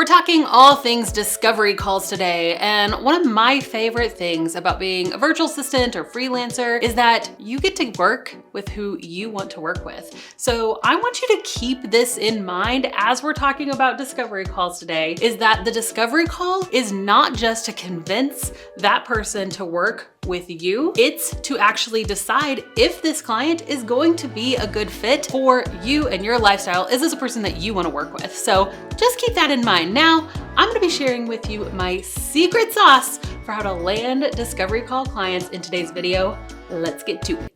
We're talking all things discovery calls today, and one of my favorite things about being a virtual assistant or freelancer is that you get to work with who you want to work with. So I want you to keep this in mind as we're talking about discovery calls today, is that the discovery call is not just to convince that person to work with you, it's to actually decide if this client is going to be a good fit for you and your lifestyle. Is this a person that you want to work with? So just keep that in mind. Now, I'm going to be sharing with you my secret sauce for how to land discovery call clients in today's video. Let's get to it.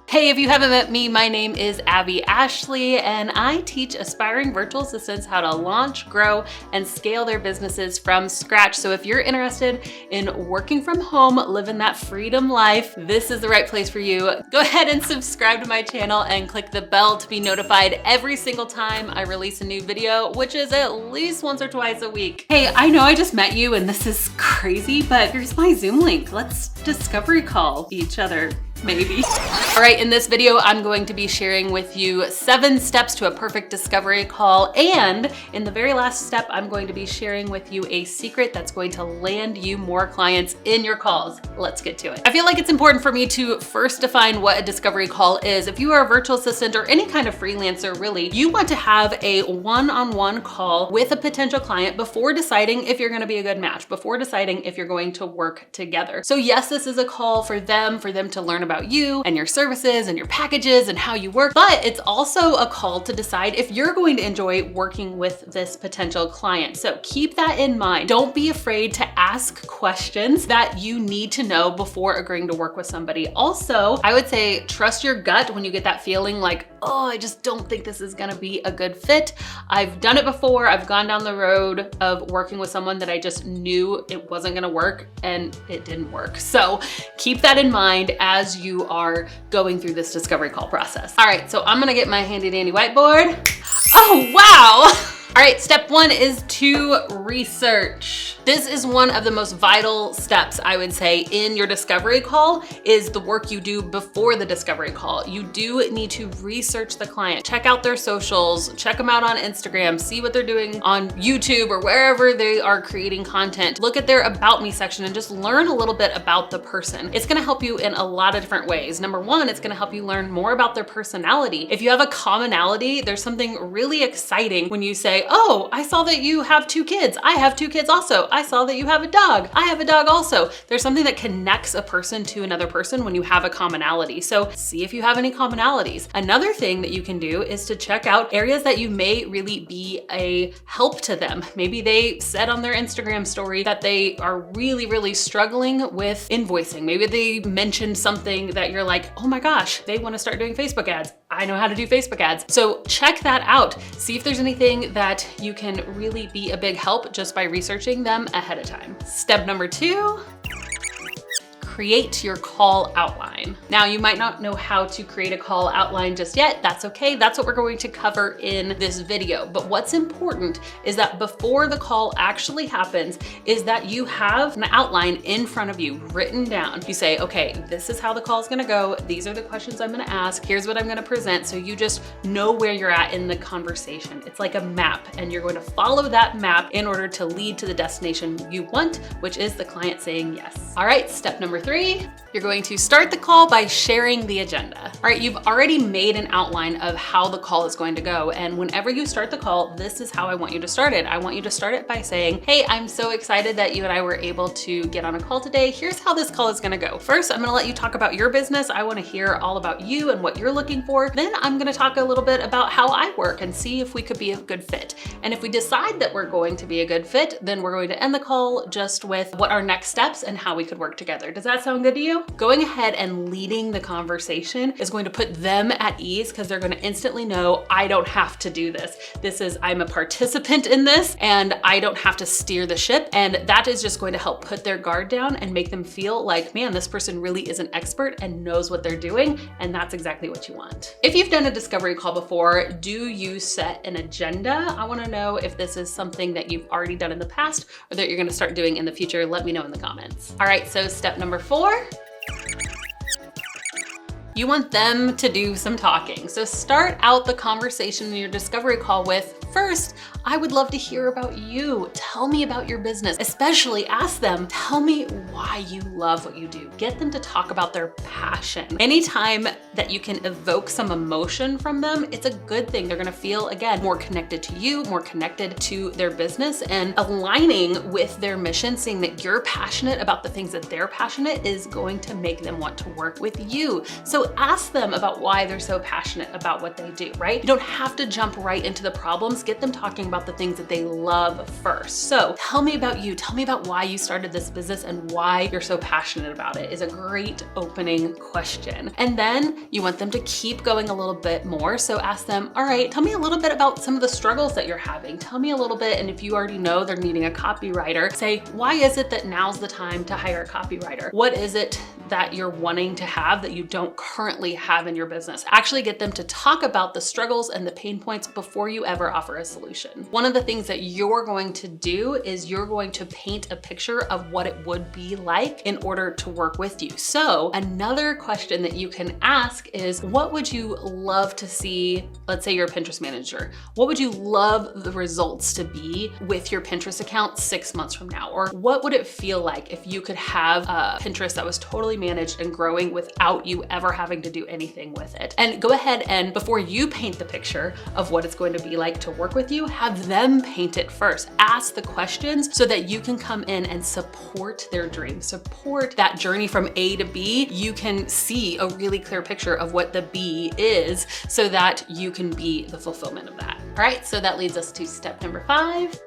Hey, if you haven't met me, my name is Abby Ashley, and I teach aspiring virtual assistants how to launch, grow, and scale their businesses from scratch. So if you're interested in working from home, living that freedom life, this is the right place for you. Go ahead and subscribe to my channel and click the bell to be notified every single time I release a new video, which is at least once or twice a week. Hey, I know I just met you and this is crazy, but here's my Zoom link. Let's discovery call each other. Maybe. All right, in this video, I'm going to be sharing with you 7 steps to a perfect discovery call. And in the very last step, I'm going to be sharing with you a secret that's going to land you more clients in your calls. Let's get to it. I feel like it's important for me to first define what a discovery call is. If you are a virtual assistant or any kind of freelancer, really, you want to have a one-on-one call with a potential client before deciding if you're going to be a good match, before deciding if you're going to work together. So yes, this is a call for them to learn about you and your services and your packages and how you work, but it's also a call to decide if you're going to enjoy working with this potential client. So keep that in mind. Don't be afraid to ask questions that you need to know before agreeing to work with somebody. Also, I would say trust your gut when you get that feeling like, oh, I just don't think this is gonna be a good fit. I've done it before. I've gone down the road of working with someone that I just knew it wasn't gonna work and it didn't work. So keep that in mind as you are going through this discovery call process. All right, so I'm gonna get my handy dandy whiteboard. Oh, wow. All right, step 1 is to research. This is one of the most vital steps, I would say, in your discovery call is the work you do before the discovery call. You do need to research the client. Check out their socials, check them out on Instagram, see what they're doing on YouTube or wherever they are creating content. Look at their About Me section and just learn a little bit about the person. It's gonna help you in a lot of different ways. Number 1, it's gonna help you learn more about their personality. If you have a commonality, there's something really exciting when you say, oh, I saw that you have 2 kids. I have 2 kids also. I saw that you have a dog. I have a dog also. There's something that connects a person to another person when you have a commonality. So see if you have any commonalities. Another thing that you can do is to check out areas that you may really be a help to them. Maybe they said on their Instagram story that they are really, really struggling with invoicing. Maybe they mentioned something that you're like, oh my gosh, they want to start doing Facebook ads. I know how to do Facebook ads. So check that out. See if there's anything that you can really be a big help just by researching them ahead of time. Step number 2, create your call outline. Now, you might not know how to create a call outline just yet. That's okay. That's what we're going to cover in this video. But what's important is that before the call actually happens is that you have an outline in front of you written down. You say, okay, this is how the call is going to go. These are the questions I'm going to ask. Here's what I'm going to present. So you just know where you're at in the conversation. It's like a map, and you're going to follow that map in order to lead to the destination you want, which is the client saying yes. All right, step number 3, you're going to start the call by sharing the agenda. All right, you've already made an outline of how the call is going to go. And whenever you start the call, this is how I want you to start it. I want you to start it by saying, hey, I'm so excited that you and I were able to get on a call today. Here's how this call is gonna go. First, I'm gonna let you talk about your business. I wanna hear all about you and what you're looking for. Then I'm gonna talk a little bit about how I work and see if we could be a good fit. And if we decide that we're going to be a good fit, then we're going to end the call just with what our next steps and how we could work together. Does that sound good to you? Going ahead and leading the conversation is going to put them at ease because they're going to instantly know, I don't have to do this. I'm a participant in this and I don't have to steer the ship. And that is just going to help put their guard down and make them feel like, man, this person really is an expert and knows what they're doing. And that's exactly what you want. If you've done a discovery call before, do you set an agenda? I want to know if this is something that you've already done in the past or that you're going to start doing in the future. Let me know in the comments. All right, so step number 4. You want them to do some talking. So start out the conversation in your discovery call with, first, I would love to hear about you. Tell me about your business. Especially ask them, tell me why you love what you do. Get them to talk about their passion. Anytime that you can evoke some emotion from them, it's a good thing. They're gonna feel, again, more connected to you, more connected to their business, and aligning with their mission, seeing that you're passionate about the things that they're passionate is going to make them want to work with you. So ask them about why they're so passionate about what they do, right? You don't have to jump right into the problems. Get them talking about the things that they love first. So tell me about you. Tell me about why you started this business and why you're so passionate about it is a great opening question. And then you want them to keep going a little bit more. So ask them, all right, tell me a little bit about some of the struggles that you're having. Tell me a little bit. And if you already know they're needing a copywriter, say, why is it that now's the time to hire a copywriter? What is it that you're wanting to have that you don't currently have in your business? Actually get them to talk about the struggles and the pain points before you ever offer a solution. One of the things that you're going to do is you're going to paint a picture of what it would be like in order to work with you. So another question that you can ask is, what would you love to see? Let's say you're a Pinterest manager. What would you love the results to be with your Pinterest account 6 months from now? Or what would it feel like if you could have a Pinterest that was totally managed and growing without you ever having to do anything with it? And go ahead and before you paint the picture of what it's going to be like to work with you, have them paint it first. Ask the questions so that you can come in and support their dream, support that journey from A to B. You can see a really clear picture of what the B is so that you can be the fulfillment of that. All right, so that leads us to step number 5.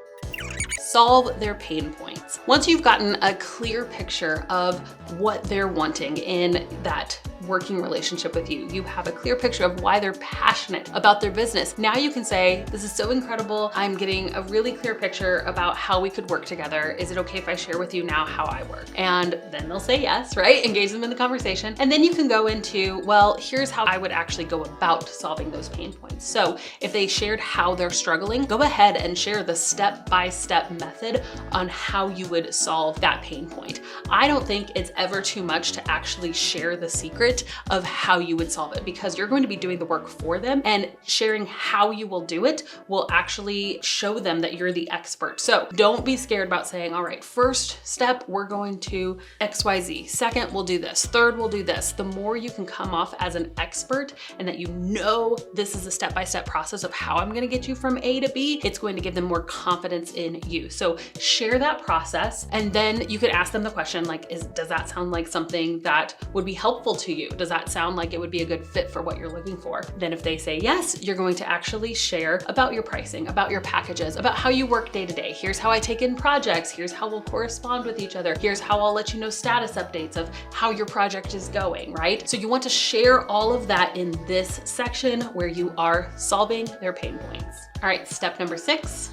Solve their pain points. Once you've gotten a clear picture of what they're wanting in that working relationship with you, you have a clear picture of why they're passionate about their business. Now you can say, this is so incredible. I'm getting a really clear picture about how we could work together. Is it okay if I share with you now how I work? And then they'll say yes, right? Engage them in the conversation. And then you can go into, well, here's how I would actually go about solving those pain points. So if they shared how they're struggling, go ahead and share the step-by-step method on how you would solve that pain point. I don't think it's ever too much to actually share the secret of how you would solve it, because you're going to be doing the work for them, and sharing how you will do it will actually show them that you're the expert. So don't be scared about saying, all right, first step, we're going to XYZ. Second, we'll do this. Third, we'll do this. The more you can come off as an expert and that you know this is a step-by-step process of how I'm going to get you from A to B, it's going to give them more confidence in you. So share that process, and then you could ask them the question like, does that sound like something that would be helpful to you? Does that sound like it would be a good fit for what you're looking for? Then if they say yes, you're going to actually share about your pricing, about your packages, about how you work day to day. Here's how I take in projects. Here's how we'll correspond with each other. Here's how I'll let you know status updates of how your project is going, right? So you want to share all of that in this section where you are solving their pain points. All right, step number 6.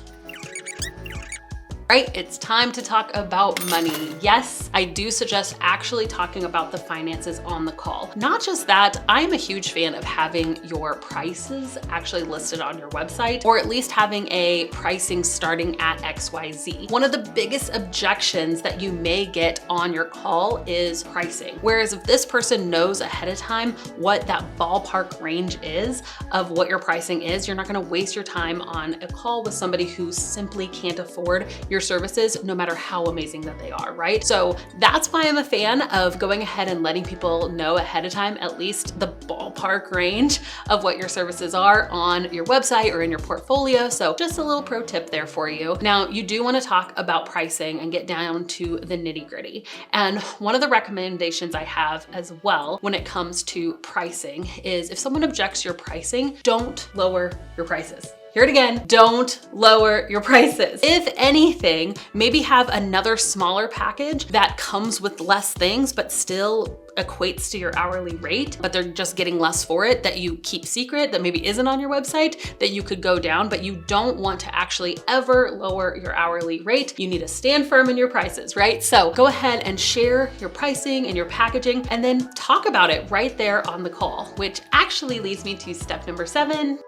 Right, it's time to talk about money. Yes, I do suggest actually talking about the finances on the call. Not just that, I'm a huge fan of having your prices actually listed on your website, or at least having a pricing starting at XYZ. One of the biggest objections that you may get on your call is pricing. Whereas if this person knows ahead of time what that ballpark range is of what your pricing is, you're not gonna waste your time on a call with somebody who simply can't afford your services, no matter how amazing that they are, right? So that's why I'm a fan of going ahead and letting people know ahead of time, at least the ballpark range of what your services are on your website or in your portfolio. So just a little pro tip there for you. Now, you do want to talk about pricing and get down to the nitty gritty. And one of the recommendations I have as well when it comes to pricing is if someone objects your pricing, don't lower your prices. Hear it again, don't lower your prices. If anything, maybe have another smaller package that comes with less things, but still equates to your hourly rate, but they're just getting less for it, that you keep secret, that maybe isn't on your website, that you could go down, but you don't want to actually ever lower your hourly rate. You need to stand firm in your prices, right? So go ahead and share your pricing and your packaging, and then talk about it right there on the call, which actually leads me to step number 7.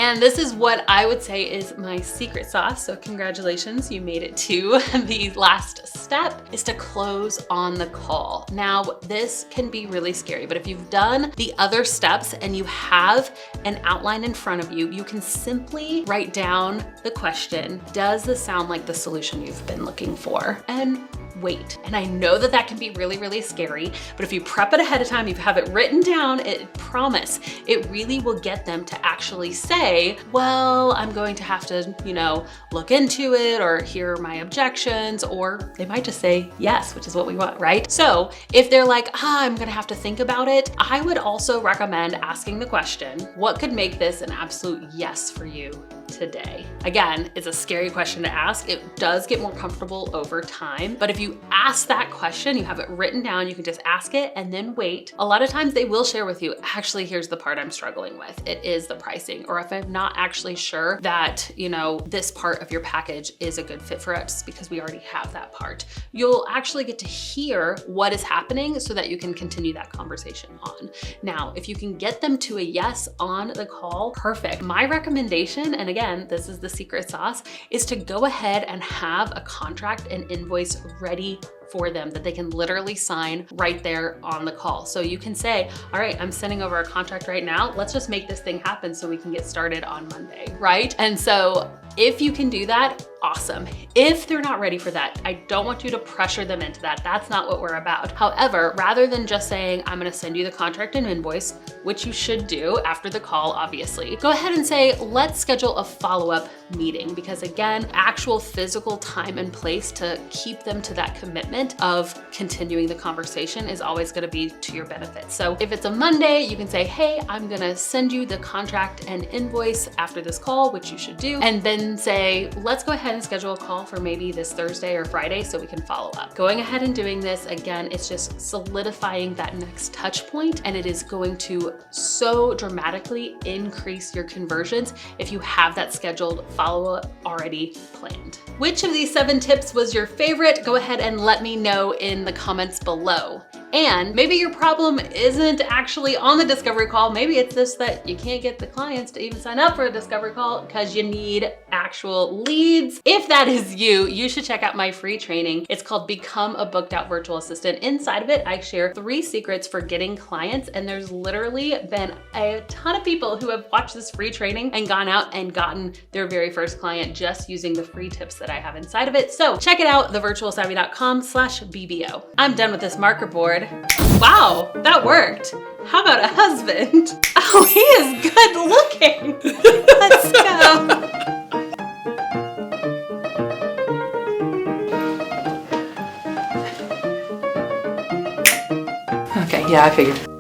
And this is what I would say is my secret sauce. So congratulations, you made it to the last step, is to close on the call. Now, this can be really scary, but if you've done the other steps and you have an outline in front of you, you can simply write down the question, does this sound like the solution you've been looking for? And wait. And I know that that can be really, really scary, but if you prep it ahead of time, you have it written down, promise, it really will get them to actually say, well, I'm going to have to, look into it, or here are my objections, or they might just say yes, which is what we want, right? So if they're like, I'm gonna have to think about it, I would also recommend asking the question, what could make this an absolute yes for you today? Again, it's a scary question to ask. It does get more comfortable over time, but if you ask that question, you have it written down, you can just ask it and then wait. A lot of times they will share with you, actually, here's the part I'm struggling with. It is the pricing. Or if I'm not actually sure that, this part of your package is a good fit for us because we already have that part. You'll actually get to hear what is happening so that you can continue that conversation on. Now, if you can get them to a yes on the call, perfect. My recommendation, and again, this is the secret sauce, is to go ahead and have a contract and invoice ready for them that they can literally sign right there on the call. So you can say, all right, I'm sending over a contract right now. Let's just make this thing happen so we can get started on Monday, right? And so if you can do that, awesome. If they're not ready for that, I don't want you to pressure them into that. That's not what we're about. However, rather than just saying, I'm gonna send you the contract and invoice, which you should do after the call, obviously, go ahead and say, let's schedule a follow-up meeting, because again, actual physical time and place to keep them to that commitment of continuing the conversation is always gonna be to your benefit. So if it's a Monday, you can say, hey, I'm gonna send you the contract and invoice after this call, which you should do, and then say, let's go ahead and schedule a call for maybe this Thursday or Friday so we can follow up. Going ahead and doing this, again, it's just solidifying that next touch point, and it is going to so dramatically increase your conversions if you have that scheduled follow-up already planned. Which of these 7 tips was your favorite? Go ahead and let me know in the comments below. And maybe your problem isn't actually on the discovery call. Maybe it's just that you can't get the clients to even sign up for a discovery call because you need actual leads. If that is you, you should check out my free training. It's called Become a Booked Out Virtual Assistant. Inside of it, I share 3 secrets for getting clients. And there's literally been a ton of people who have watched this free training and gone out and gotten their very first client just using the free tips that I have inside of it. So check it out, thevirtualsavvy.com/BBO. I'm done with this marker board. Wow, that worked. How about a husband? Oh, he is good looking. Let's go. Okay, yeah, I figured.